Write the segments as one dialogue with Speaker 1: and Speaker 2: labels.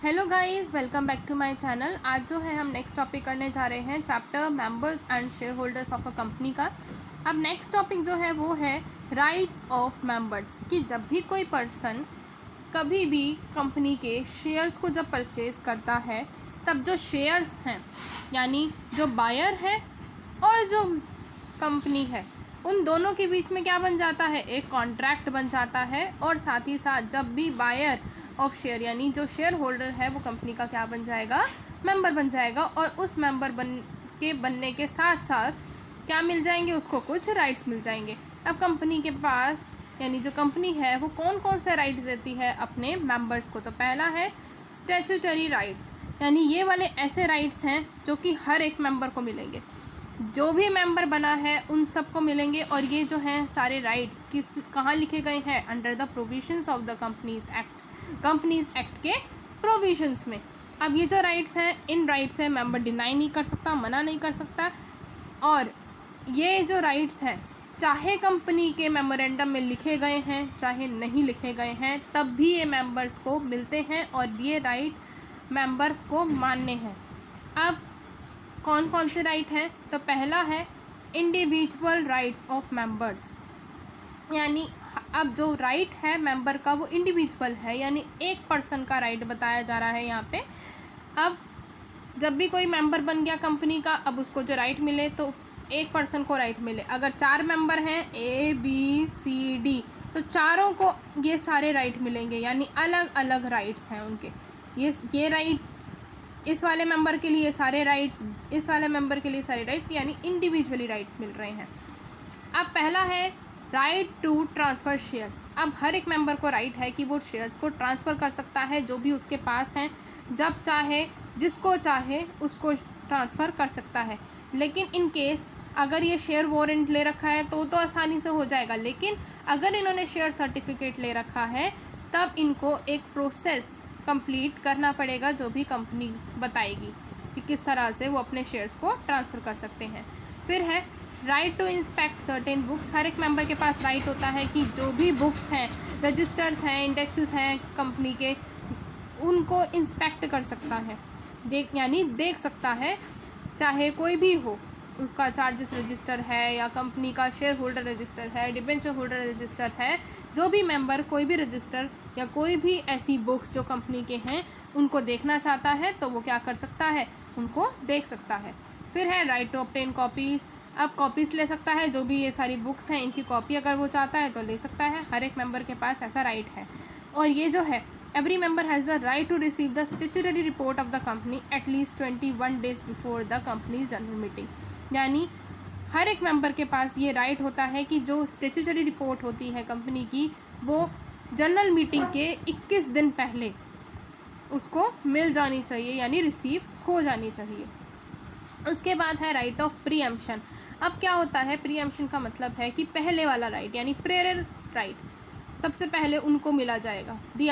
Speaker 1: Hello guys, welcome back to my channel. आज जो है हम नेक्स्ट टॉपिक करने जा रहे हैं chapter members and share holders of a company का। अब नेक्स्ट टॉपिक जो है वो है राइट्स ऑफ मेंबर्स, कि जब भी कोई पर्सन कभी भी कंपनी के शेयर्स को जब परचेज़ करता है तब जो शेयर्स हैं यानी जो बायर है और जो कंपनी है उन दोनों के बीच में क्या बन जाता है, एक कॉन्ट्रैक्ट बन जाता है। और साथ ही साथ जब भी बायर ऑफ शेयर यानी जो शेयर होल्डर है वो कंपनी का क्या बन जाएगा, मेंबर बन जाएगा। और उस मेंबर बनने के साथ साथ क्या मिल जाएंगे, उसको कुछ राइट्स मिल जाएंगे। अब कंपनी के पास यानी जो कंपनी है वो कौन कौन से राइट्स देती है अपने मेंबर्स को, तो पहला है स्टैट्यूटरी राइट्स, यानी ये वाले ऐसे राइट्स हैं जो कि हर एक मेंबर को मिलेंगे, जो भी मेंबर बना है उन सबको मिलेंगे। और ये जो हैं सारे राइट्स कहाँ लिखे गए हैं, under the provisions of the companies act के प्रोविजंस में। अब ये जो राइट्स हैं, इन राइट्स से मेंबर डिनाई नहीं कर सकता, मना नहीं कर सकता। और ये जो राइट्स हैं चाहे कंपनी के मेमोरेंडम में लिखे गए हैं चाहे नहीं लिखे गए हैं, तब भी ये मेंबर्स को मिलते हैं और ये राइट मेंबर को मान्य हैं। अब कौन कौन से राइट हैं, तो पहला है इंडिविजुअल राइट्स ऑफ मेंबर्स, यानी अब जो राइट है मेंबर का वो इंडिविजुअल है, यानी एक पर्सन का राइट बताया जा रहा है यहाँ पे। अब जब भी कोई मेंबर बन गया कंपनी का, अब उसको जो राइट मिले तो एक पर्सन को राइट मिले। अगर 4 मेंबर हैं ABCD तो चारों को ये सारे राइट मिलेंगे, यानी अलग अलग राइट्स हैं उनके। ये राइट इस वाले मेंबर के लिए सारे राइट्स, इस वाले मेंबर के लिए सारे राइट, यानी इंडिविजुअली राइट्स मिल रहे हैं। अब पहला है राइट टू ट्रांसफ़र शेयर्स। अब हर एक मेंबर को राइट है कि वो शेयर्स को ट्रांसफ़र कर सकता है जो भी उसके पास हैं, जब चाहे जिसको चाहे उसको ट्रांसफ़र कर सकता है। लेकिन इन केस अगर ये शेयर वारंट ले रखा है तो आसानी से हो जाएगा, लेकिन अगर इन्होंने शेयर सर्टिफिकेट ले रखा है तब इनको एक प्रोसेस कंप्लीट करना पड़ेगा जो भी कंपनी बताएगी कि किस तरह से वो अपने शेयर्स को ट्रांसफ़र कर सकते हैं। फिर है right to inspect certain books. हर एक मेंबर के पास राइट होता है कि जो भी बुक्स हैं, रजिस्टर्स हैं, इंडेक्सेस हैं कंपनी के, उनको इंस्पेक्ट कर सकता है, देख सकता है, चाहे कोई भी हो। उसका चार्जेस रजिस्टर है या कंपनी का शेयर होल्डर रजिस्टर है, डिबेंचर होल्डर रजिस्टर है, जो भी मेंबर कोई भी रजिस्टर या कोई भी ऐसी बुक्स जो कंपनी के हैं उनको देखना चाहता है तो वो क्या कर सकता है, उनको देख सकता है। फिर है राइट टू ऑब्टेन कॉपीज़। अब कॉपीज़ ले सकता है, जो भी ये सारी बुक्स हैं इनकी कॉपी अगर वो चाहता है तो ले सकता है, हर एक मेंबर के पास ऐसा राइट है। और ये जो है every member has the right to receive the statutory report of the company at least 21 days before the company's general meeting, यानी हर एक मेंबर के पास ये राइट होता है कि जो स्टैट्यूटरी रिपोर्ट होती है कंपनी की वो जनरल मीटिंग के 21 दिन पहले उसको मिल जानी चाहिए, यानी रिसीव हो जानी चाहिए। उसके बाद है राइट ऑफ प्रीएम्पशन। अब क्या होता है, प्रीएम्पशन का मतलब है कि पहले वाला राइट यानी प्रेयर राइट सबसे पहले उनको दिया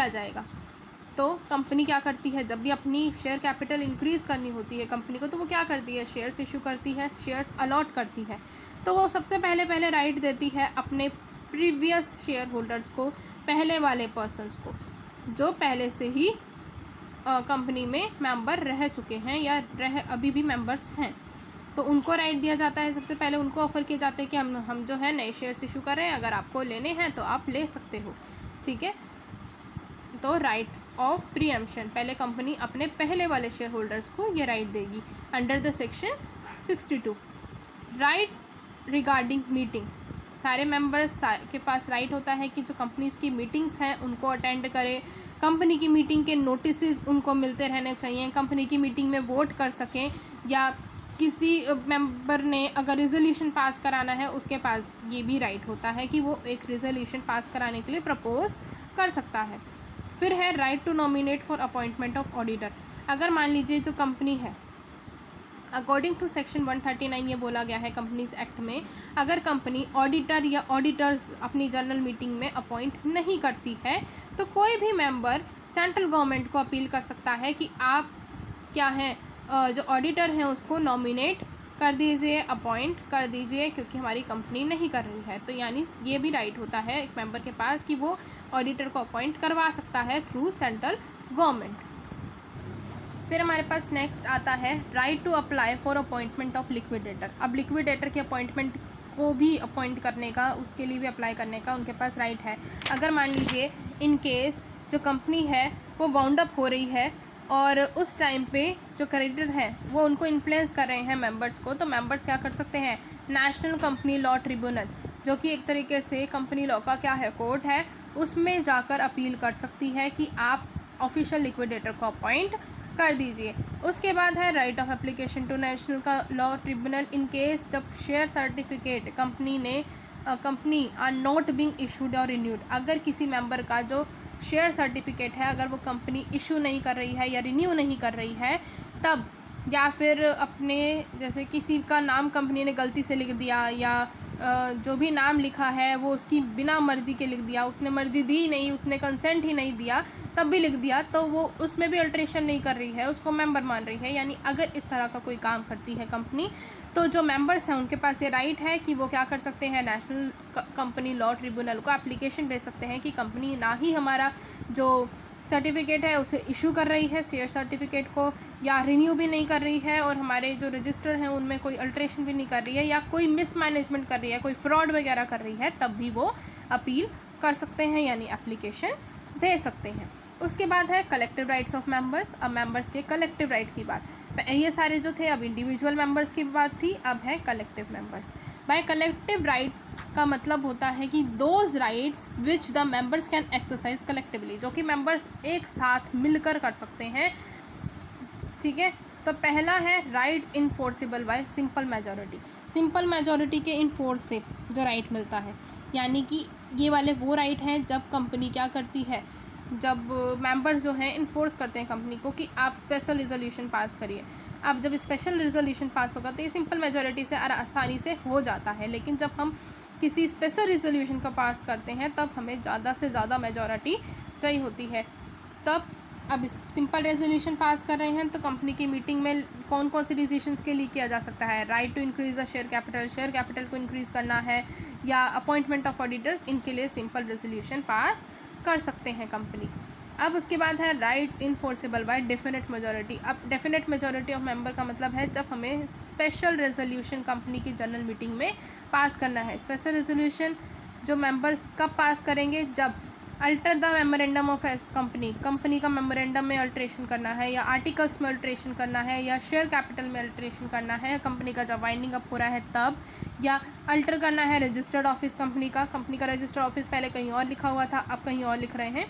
Speaker 1: जाएगा। तो कंपनी क्या करती है, जब भी अपनी शेयर कैपिटल इंक्रीज़ करनी होती है कंपनी को तो वो क्या करती है, शेयर्स इशू करती है, शेयर्स अलॉट करती है। तो वो सबसे पहले राइट देती है अपने प्रीवियस शेयर होल्डर्स को, पहले वाले पर्सनस को जो पहले से ही कंपनी में मेंबर रह चुके हैं या अभी भी मेंबर्स हैं, तो उनको राइट दिया जाता है। सबसे पहले उनको ऑफ़र किए जाते हैं कि हम जो है नए शेयर्स इशू कर रहे हैं, अगर आपको लेने हैं तो आप ले सकते हो, ठीक है। तो राइट ऑफ प्रीएम्पशन, पहले कंपनी अपने पहले वाले शेयर होल्डर्स को ये राइट देगी under the section 62। Right regarding meetings, सारे मेंबर्स के पास राइट होता है कि जो कंपनीज़ की मीटिंग्स हैं उनको अटेंड करें, कंपनी की मीटिंग के नोटिसेस उनको मिलते रहने चाहिए, कंपनी की मीटिंग में वोट कर सकें, या किसी मेंबर ने अगर रिजोल्यूशन पास कराना है उसके पास ये भी राइट होता है कि वो एक रिजोल्यूशन पास कराने के लिए प्रपोज कर सकता है। फिर है right to nominate for appointment of auditor. अगर मान लीजिए जो कंपनी है, अकॉर्डिंग टू सेक्शन 139 ये बोला गया है कंपनीज एक्ट में, अगर कंपनी ऑडिटर या ऑडिटर्स अपनी जनरल मीटिंग में अपॉइंट नहीं करती है तो कोई भी मेंबर सेंट्रल गवर्नमेंट को अपील कर सकता है कि आप क्या हैं, जो ऑडिटर हैं उसको नॉमिनेट कर दीजिए, अपॉइंट कर दीजिए, क्योंकि हमारी कंपनी नहीं कर रही है। तो यानी ये भी राइट होता है एक मेंबर के पास कि वो ऑडिटर को अपॉइंट करवा सकता है थ्रू सेंट्रल गवर्नमेंट। फिर हमारे पास नेक्स्ट आता है right to apply for appointment of liquidator. अब लिक्विडेटर के अपॉइंटमेंट को भी अपॉइंट करने का, उसके लिए भी अप्लाई करने का उनके पास राइट है। अगर मान लीजिए इन केस जो कंपनी है वो बाउंड अप हो रही है और उस टाइम पे जो क्रेडिटर है वो उनको इन्फ्लुएंस कर रहे हैं मेंबर्स को, तो मेंबर्स क्या कर सकते हैं, नेशनल कंपनी लॉ ट्रिब्यूनल, जो कि एक तरीके से कंपनी लॉ का क्या है, कोर्ट है, उसमें जाकर अपील कर सकती है कि आप ऑफिशियल लिक्विडेटर को अपॉइंट कर दीजिए। उसके बाद है right of application to national का लॉ ट्रिब्यूनल इन केस जब share certificate company are not being issued और रिन्यूड। अगर किसी मेंबर का जो शेयर सर्टिफिकेट है अगर वो कंपनी इशू नहीं कर रही है या रिन्यू नहीं कर रही है तब, या फिर अपने जैसे किसी का नाम कंपनी ने गलती से लिख दिया या जो भी नाम लिखा है वो उसकी बिना मर्जी के लिख दिया, उसने मर्जी दी नहीं, उसने कंसेंट ही नहीं दिया तब भी लिख दिया, तो वो उसमें भी अल्ट्रेशन नहीं कर रही है, उसको मेंबर मान रही है। यानी अगर इस तरह का कोई काम करती है कंपनी तो जो मेंबर्स हैं उनके पास ये राइट है कि वो क्या कर सकते हैं, नेशनल कंपनी लॉ ट्रिब्यूनल को एप्लीकेशन भेज सकते हैं कि कंपनी ना ही हमारा जो सर्टिफिकेट है उसे इशू कर रही है शेयर सर्टिफिकेट को, या रिन्यू भी नहीं कर रही है, और हमारे जो रजिस्टर हैं उनमें कोई अल्ट्रेशन भी नहीं कर रही है, या कोई मिसमैनेजमेंट कर रही है, कोई फ्रॉड वगैरह कर रही है, तब भी वो अपील कर सकते हैं यानी एप्लीकेशन भेज सकते हैं। उसके बाद है कलेक्टिव राइट्स ऑफ मेंबर्स। अब मेंबर्स के कलेक्टिव राइट की बात, ये सारे जो थे अब इंडिविजुअल मेंबर्स की बात थी, अब है collective members. By collective right का मतलब होता है कि those rights which the members can exercise collectively, जो कि मेंबर्स एक साथ मिलकर कर सकते हैं। ठीक है, तो पहला है rights enforceable by simple majority. Simple majority के इनफोर्स से जो राइट मिलता है, यानी कि ये वाले वो राइट हैं जब कंपनी क्या करती है, जब मेंबर्स जो हैं इन्फोर्स करते हैं कंपनी को कि आप स्पेशल रिजोल्यूशन पास करिए। अब जब स्पेशल रिजोल्यूशन पास होगा तो ये सिंपल मेजॉरिटी से आसानी से हो जाता है, लेकिन जब हम किसी स्पेशल रिजोल्यूशन को पास करते हैं तब हमें ज़्यादा से ज़्यादा मेजॉरिटी चाहिए होती है। तब अब सिंपल रेजोल्यूशन पास कर रहे हैं तो कंपनी की मीटिंग में कौन कौन से डिसीजंस के लिए किया जा सकता है, right to increase the share capital को इंक्रीज़ करना है, या अपॉइंटमेंट ऑफ ऑडिटर्स, इनके लिए सिंपल रेजोल्यूशन पास कर सकते हैं कंपनी। अब उसके बाद है rights enforceable bye definite majority. अब डेफिनेट मेजॉरिटी ऑफ मेंबर का मतलब है जब हमें स्पेशल रेजोल्यूशन कंपनी की जनरल मीटिंग में पास करना है। स्पेशल रेजोल्यूशन जो मेंबर्स कब पास करेंगे, जब alter the memorandum of company का मेमोरेंडम में अल्ट्रेशन करना है, या आर्टिकल्स में अल्ट्रेशन करना है, या शेयर कैपिटल में अल्ट्रेशन करना है, कंपनी का जब वाइंडिंग अप हो रहा है तब, या अल्टर करना है रजिस्टर्ड ऑफिस कंपनी का रजिस्टर्ड ऑफिस पहले कहीं और लिखा हुआ था अब कहीं और लिख रहे हैं,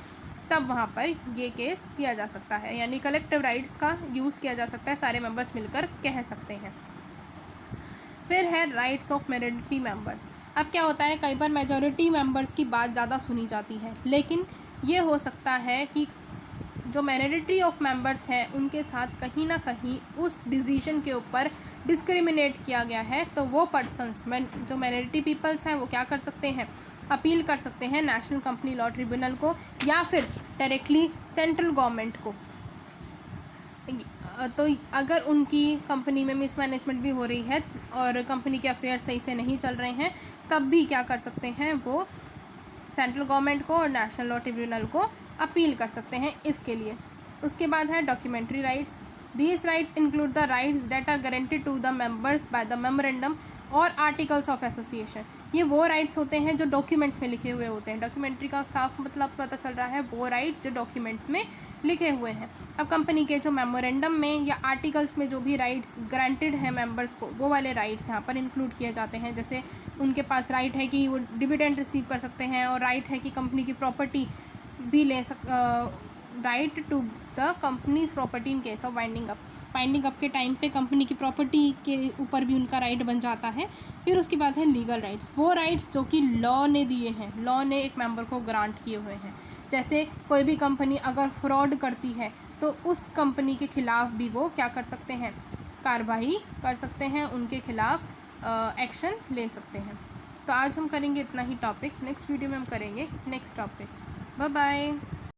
Speaker 1: तब वहाँ पर ये केस किया जा सकता है। यानी कलेक्टिव राइट्स का यूज़ किया जा सकता है, सारे मेंबर्स मिलकर कह सकते हैं। फिर है राइट्स ऑफ मेजॉरिटी मेंबर्स। अब क्या होता है, कई बार मेजॉरिटी मेंबर्स की बात ज़्यादा सुनी जाती है, लेकिन ये हो सकता है कि जो मेजॉरिटी ऑफ मेंबर्स हैं उनके साथ कहीं ना कहीं उस डिसीजन के ऊपर डिस्क्रिमिनेट किया गया है, तो वो पर्सन्स जो मेजॉरिटी पीपल्स हैं वो क्या कर सकते हैं, अपील कर सकते हैं नेशनल कंपनी लॉ ट्रिब्यूनल को, या फिर डायरेक्टली सेंट्रल गवर्नमेंट को। तो अगर उनकी कंपनी में मिसमैनेजमेंट भी हो रही है और कंपनी के अफेयर सही से नहीं चल रहे हैं, तब भी क्या कर सकते हैं, वो सेंट्रल गवर्नमेंट को और नेशनल लॉ ट्रिब्यूनल को अपील कर सकते हैं इसके लिए। उसके बाद है documentary rights. These rights include the rights that are guaranteed to the members by the memorandum और आर्टिकल्स ऑफ एसोसिएशन। ये वो राइट्स होते हैं जो डॉक्यूमेंट्स में लिखे हुए होते हैं। डॉक्यूमेंट्री का साफ मतलब पता चल रहा है वो राइट्स जो डॉक्यूमेंट्स में लिखे हुए हैं। अब कंपनी के जो मेमोरेंडम में या आर्टिकल्स में जो भी राइट्स ग्रांटेड हैं मेंबर्स को, वो वाले राइट्स यहाँ पर इंक्लूड किए जाते हैं। जैसे उनके पास राइट है कि वो डिविडेंड रिसीव कर सकते हैं, और राइट है कि कंपनी की प्रॉपर्टी भी ले right to the company's property in case of winding up के टाइम पे कंपनी की प्रॉपर्टी के ऊपर भी उनका राइट बन जाता है। फिर उसके बाद है लीगल राइट्स, वो राइट्स जो कि लॉ ने दिए हैं, लॉ ने एक मेंबर को ग्रांट किए हुए हैं। जैसे कोई भी कंपनी अगर फ्रॉड करती है तो उस कंपनी के खिलाफ भी वो क्या कर सकते हैं, कार्रवाई कर सकते हैं, उनके खिलाफ एक्शन ले सकते हैं। तो आज हम करेंगे इतना ही टॉपिक, नेक्स्ट वीडियो में हम करेंगे नेक्स्ट टॉपिक। Bye bye.